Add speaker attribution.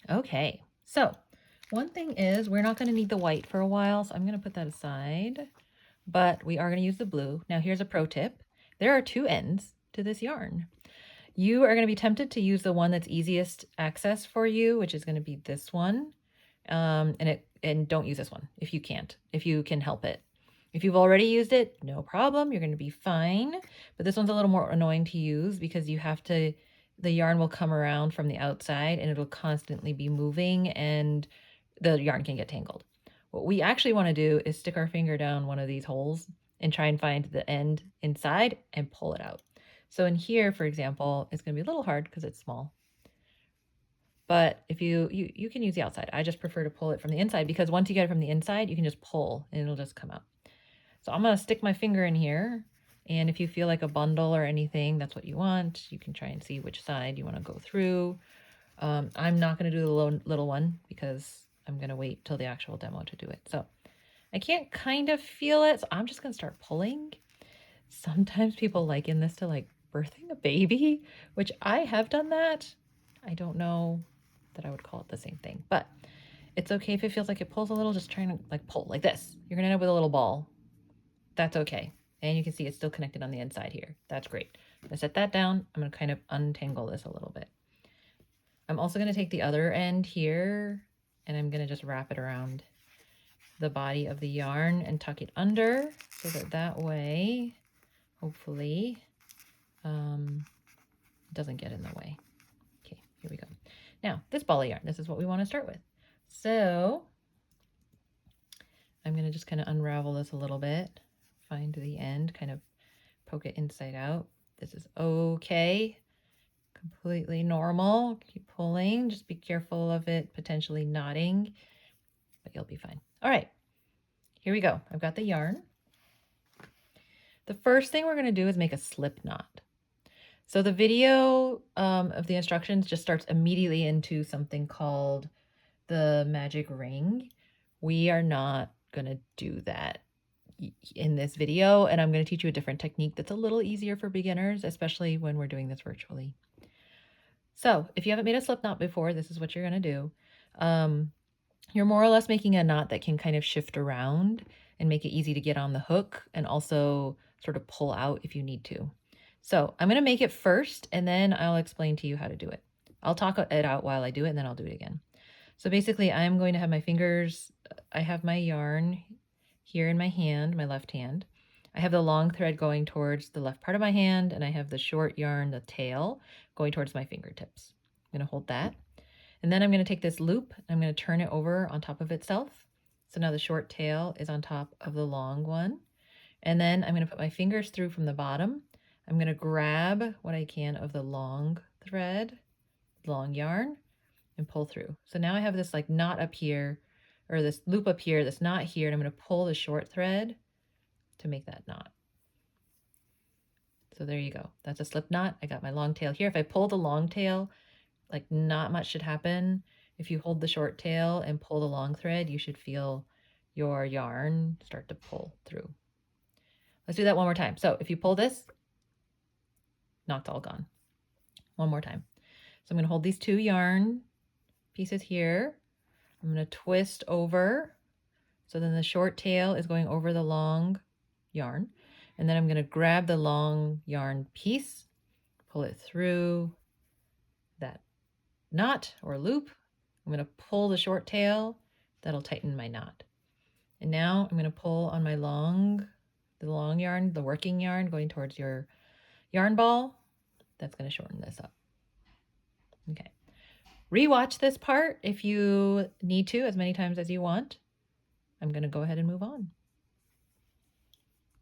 Speaker 1: Okay, so one thing is we're not going to need the white for a while, so I'm going to put that aside, but we are going to use the blue. Now here's a pro tip. There are two ends to this yarn. You are going to be tempted to use the one that's easiest access for you, which is going to be this one. And don't use this one if you can't, if you can help it. If you've already used it, no problem. You're going to be fine. But this one's a little more annoying to use because you have to, the yarn will come around from the outside and it'll constantly be moving and the yarn can get tangled. What we actually want to do is stick our finger down one of these holes and try and find the end inside and pull it out. So in here, for example, it's going to be a little hard because it's small. But if you can use the outside. I just prefer to pull it from the inside because once you get it from the inside, you can just pull and it'll just come out. So I'm going to stick my finger in here. And if you feel like a bundle or anything, that's what you want. You can try and see which side you want to go through. I'm not going to do the little one because I'm going to wait till the actual demo to do it. So I can't kind of feel it. So I'm just going to start pulling. Sometimes people liken this to like birthing a baby, which I have done that. I don't know that I would call it the same thing, but it's okay if it feels like it pulls a little. Just trying to like pull like this. You're going to end up with a little ball. That's okay. And you can see it's still connected on the inside here. That's great. I'm going to set that down. I'm going to kind of untangle this a little bit. I'm also going to take the other end here and I'm going to just wrap it around the body of the yarn and tuck it under so that way, hopefully, it doesn't get in the way. Okay, here we go. Now, this ball of yarn, this is what we want to start with. So I'm going to just kind of unravel this a little bit, find the end, kind of poke it inside out. This is okay. Completely normal. Keep pulling. Just be careful of it potentially knotting, but you'll be fine. All right, here we go. I've got the yarn. The first thing we're going to do is make a slip knot. So the video of the instructions just starts immediately into something called the magic ring. We are not going to do that in this video, and I'm going to teach you a different technique that's a little easier for beginners, especially when we're doing this virtually. So if you haven't made a slip knot before, this is what you're going to do. You're more or less making a knot that can kind of shift around and make it easy to get on the hook and also sort of pull out if you need to. So I'm going to make it first and then I'll explain to you how to do it. I'll talk it out while I do it and then I'll do it again. So basically I'm going to have my fingers, I have my yarn here in my hand, my left hand. I have the long thread going towards the left part of my hand and I have the short yarn, the tail, going towards my fingertips. I'm going to hold that. And then I'm going to take this loop, I'm going to turn it over on top of itself. So now the short tail is on top of the long one. And then I'm going to put my fingers through from the bottom. I'm going to grab what I can of the long thread, long yarn, and pull through. So now I have this like knot up here, or this loop up here, this knot here, and I'm going to pull the short thread to make that knot. So there you go. That's a slip knot. I got my long tail here. If I pull the long tail, like not much should happen. If you hold the short tail and pull the long thread, you should feel your yarn start to pull through. Let's do that one more time. So if you pull this, knot's all gone. One more time. So I'm going to hold these two yarn pieces here. I'm going to twist over. So then the short tail is going over the long yarn. And then I'm going to grab the long yarn piece, pull it through that knot or loop. I'm going to pull the short tail. That'll tighten my knot. And now I'm going to pull on my the long yarn, the working yarn going towards your yarn ball. That's going to shorten this up. Okay. Rewatch this part if you need to, as many times as you want. I'm going to go ahead and move on.